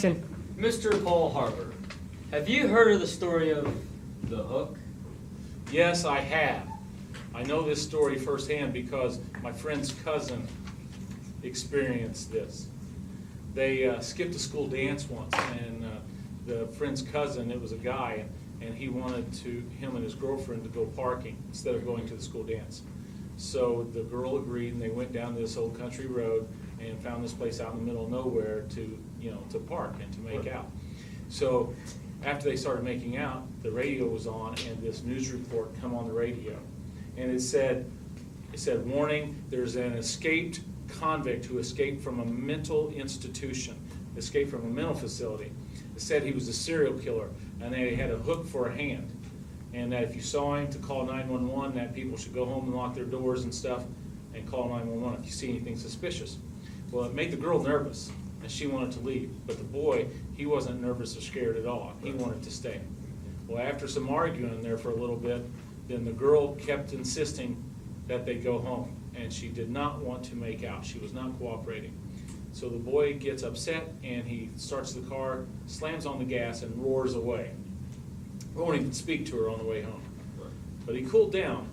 Mr. Paul Harbour, have you heard of the story of the hook? Yes, I have. I know this story firsthand because my friend's cousin experienced this. They skipped a school dance once, and the friend's cousin, it was a guy, and he wanted him and his girlfriend to go parking instead of going to the school dance. So the girl agreed, and they went down this old country road and found this place out in the middle of nowhere to park and to make out. So after they started making out, the radio was on, and this news report come on the radio, and it said, warning, there's an escaped convict who escaped from a mental institution, escaped from a mental facility. It said he was a serial killer, and they had a hook for a hand, and that if you saw him, to call 911, that people should go home and lock their doors and stuff and call 911 if you see anything suspicious. Well, it made the girl nervous, and she wanted to leave, but the boy, he wasn't nervous or scared at all. He wanted to stay. Well, after some arguing there for a little bit, then the girl kept insisting that they go home, and she did not want to make out. She was not cooperating. So the boy gets upset, and he starts the car, slams on the gas, and roars away. We won't even speak to her on the way home. But he cooled down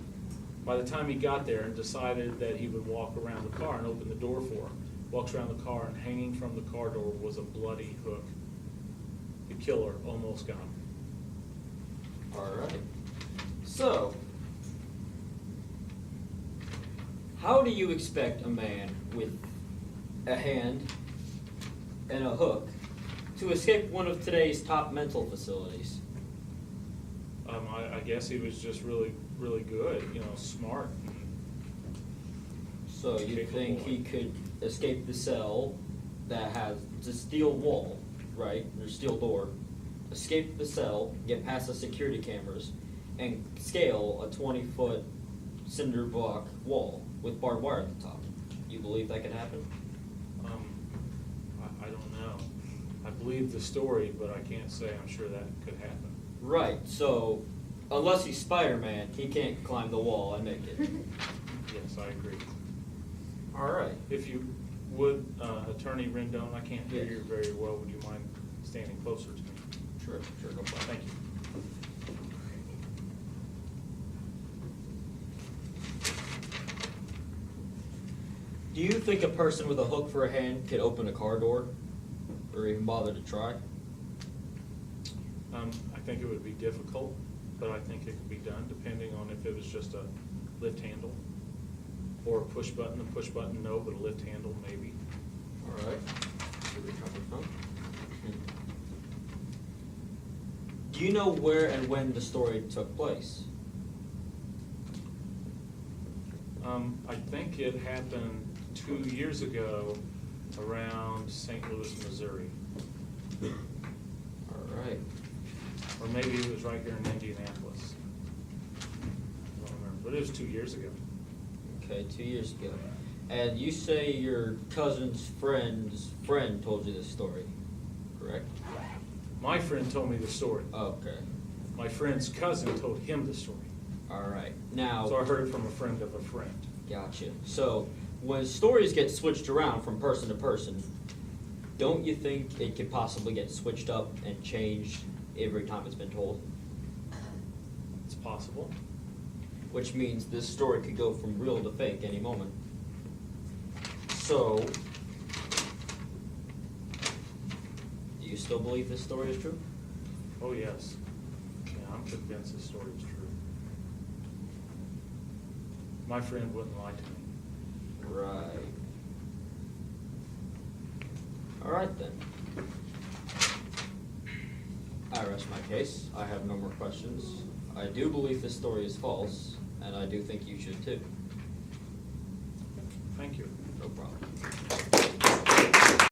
by the time he got there and decided that he would walk around the car and open the door for her. Walks around the car, and hanging from the car door was a bloody hook. The killer almost got him. All right. So, how do you expect a man with a hand and a hook to escape one of today's top mental facilities? I guess he was just really, really good, smart. So you think he could escape the cell that has the steel wall, right, or steel door, escape the cell, get past the security cameras, and scale a 20-foot cinder block wall with barbed wire at the top? You believe that could happen? I don't know. I believe the story, but I can't say I'm sure that could happen. Right, so unless he's Spider-Man, he can't climb the wall and make it. Yes, I agree. All right. If you would, Attorney Rendon, I can't hear Yes. you very well. Would you mind standing closer to me? Sure, no problem. Thank you. Do you think a person with a hook for a hand could open a car door, or even bother to try? I think it would be difficult, but I think it could be done depending on if it was just a lift handle or a push button. A push button, no, but a lift handle, maybe. All right. Where we coming from? Do you know where and when the story took place? I think it happened 2 years ago around St. Louis, Missouri. All right. Or maybe it was right here in Indianapolis. I don't remember, but it was 2 years ago. Okay, 2 years ago. And you say your cousin's friend's friend told you this story, correct? My friend told me the story. Okay. My friend's cousin told him the story. All right. Now. So I heard it from a friend of a friend. Gotcha. So when stories get switched around from person to person, don't you think it could possibly get switched up and changed every time it's been told? It's possible. Which means this story could go from real to fake any moment. So, do you still believe this story is true? Oh, yes. Yeah, I'm convinced this story is true. My friend wouldn't lie to me. Right. All right, then. I rest my case. I have no more questions. I do believe this story is false, and I do think you should too. Thank you. No problem.